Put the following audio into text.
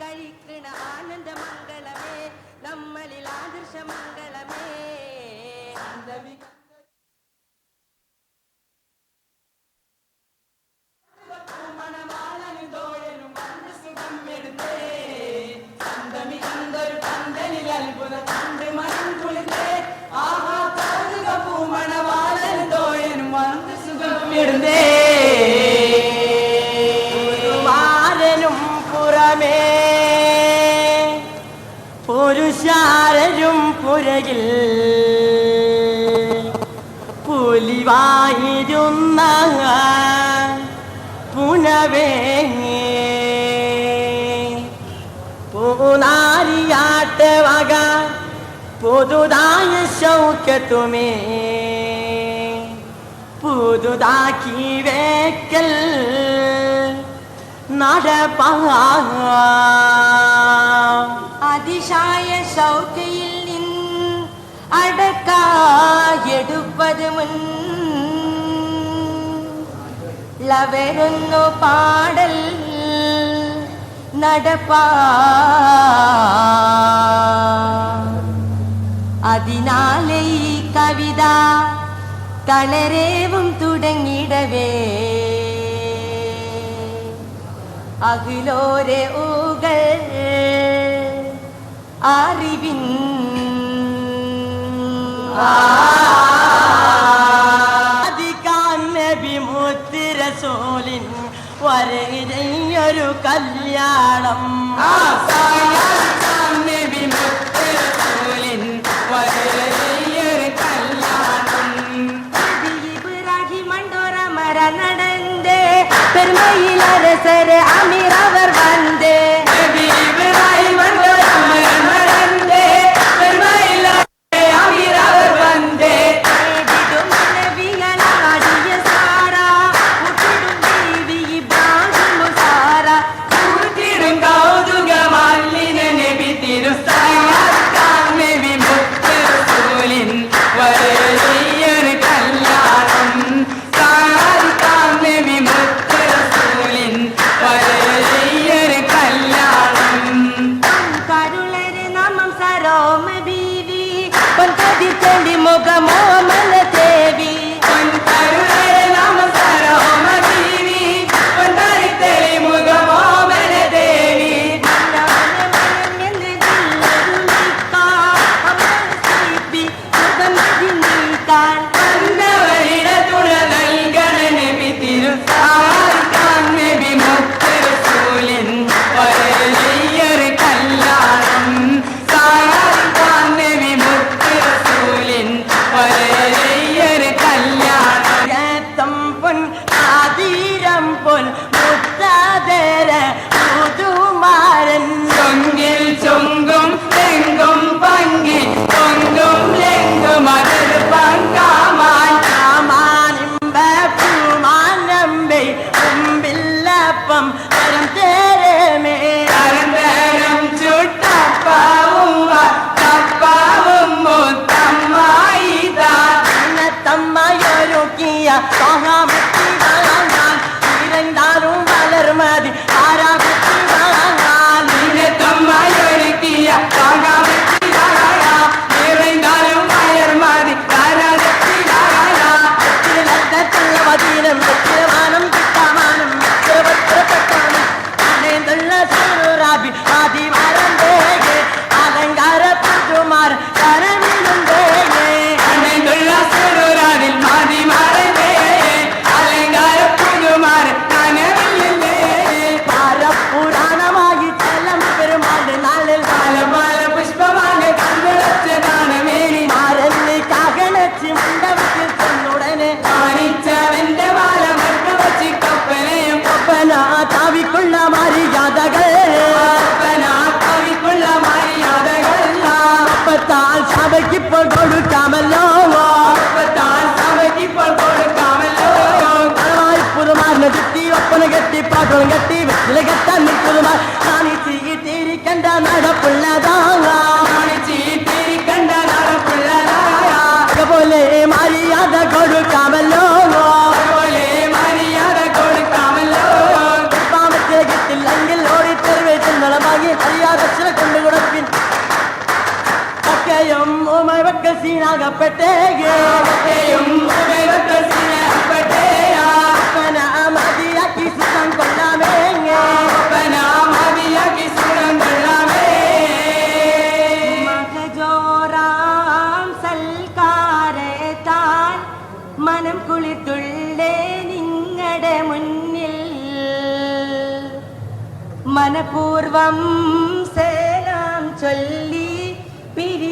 കഴിക്കണ ആനന്ദ മംഗളമേ നമ്മളിൽ ആദർശ മംഗളമേ മാരനും പുറമേ പുരുഷാരരും പുരകിൽ പുലിവായിരുന്ന പുനവേ പൂനാരിയാട്ട വക പുതുതായ ശൗക്കത്തുമേ പുതുതാക്കി വേക്കൽ നടപ്പാ അതിശായ ശൗക്കയിൽ നിന്ന് അടക്കായെടുപ്പത് മുൻ ലവരുന്നു പാടൽ നടപ്പാ അതിനാലെ ഈ കവിത കളരേവും തുടങ്ങിടവേ അഖിലോരെ ഊകൾ അറിവിൻ നബി മുത്ത് റസൂലിൻ വരയൊരു കല്യാണം നബി മുത്ത് റസൂലിൻ വരയൊരു കല്യാണം ഇബ്രാഹിം മണ്ടോറ മര നടந்தே பெருமையில் அரசர் அமீர் அவர் வந்தே இப்ராஹிம் மண்டோற மர நடந்தே பெருமையில் அமீர் அவர் வந்தே விடும் நபிகள் ஆடிய சாரா உட்டிடும் தேவி இப்ராஹிம் சாரா உட்டிடும் கௌதுக மல்லின நபி திருசாயத்தான் நபி முத்து ரசூலின் வரையொரு கல்யாணம் சாயத்தான் நபி முத்து ரசூலின் വരയൊരു കല്യാണം കരുളര് നാമം സരോമ ബീവി പൊൻകതിച്ചണ്ടി മുഖമോമന ദേവി കരുളര് നാമം സരോമ ബീവി പൊൻകതിച്ചണ്ടി മുഖമോമന ദേവി വന്നവരുടെ തുണ നൽകണ നബി തിരുസാരിക്കാൻ നബി മുത്ത് റസൂലിൻ വരയൊരു കല്യാണം സാരിക്കാൻ നബി മുത്ത് റസൂലിൻ വരയൊരു കല്യാണം രക്തം പൊൻ ആതിരം പൊൻ മുത്താതര പുതുമാരൻ ചൊങ്കിൽ ചൊങ്കും തെങ്കും പങ്കി പൊങ്കും ലെങ്കും അതിർ പങ്കാമാൻ കാമാനിമ്പ പൂമാനമ്പേ മുമ്പില്ലപ്പം തരം തേരമേ തരം തരം ചുട്ടപ്പാവും തപ്പാവും മുത്തമ്മായിതാ തമ്മയൊരുക്കിയ സഹാമത്തി വാങ്ങാൻ ഇരണ്ടാലും വളർമതി ആരാപത്തി വാങ്ങാൻ തമ്മയൊരുക്കിയ സഹാമത്തി വാങ്ങാൻ ഇരണ്ടാലും വളർമതി ആരാപത്തി വാങ്ങാൻ വതീനം മാനം കിട്ടാമാനം ആദിവാരം അലങ്കാര പുതുമാർ കരമിലും അലങ്കാര പുതുമാർ പുരാണമായി ചെലം പെരുമാണ്ട് നാളിൽ പല പുഷ്പമാണ് കണ്ടുളച്ചതാണ് മേനി മാരല്ലി കാകണച്ച് മണ്ഡപത്തിൽ ചെന്നുടനെ കാണിച്ചവന്റെ മാല മർക്ക വച്ച് കപ്പനയും കപ്പന താവിക്കുള്ള മര്യാദകൾ താവിക്കുള്ള മര്യാദകൾ അപ്പത്താൽ സഭയ്ക്കിപ്പോൾ കൊടുക്കാമല്ലോ അപ്പത്താൽ സഭയ്ക്കിപ്പോൾ കൊടുക്കാമല്ലോ പുതുമാറിനെ ചുറ്റി ഒപ്പന കെട്ടി പാട്ടോളം കെട്ടി വെച്ചില കെട്ടാൻ പുതുമാർ കാണിച്ചിരിക്കണ്ട നടപ്പുള്ളതാണിച്ചിരിക്കണ്ട നടപ്പുള്ളതാപോലെ മര്യാദ കൊടുക്കാമല്ലോ പോലെ മര്യാദ കൊടുക്കാമല്ലോ പാമത്തെ കിട്ടില്ലെങ്കിൽ ഓടിത്തെരുവേറ്റുന്നളമാകി മക്കൾ സീനാകപ്പെട്ടേയോ മതിയാക്കി സുഖം കൊള്ളാമേങ്ങേ മകജോറാം സൽക്കാരത്താൽ മനം കുളിത്തുള്ളേ നിങ്ങളുടെ മുന്നിൽ മനപൂർവം സേലാം ചൊല്ലി പിരി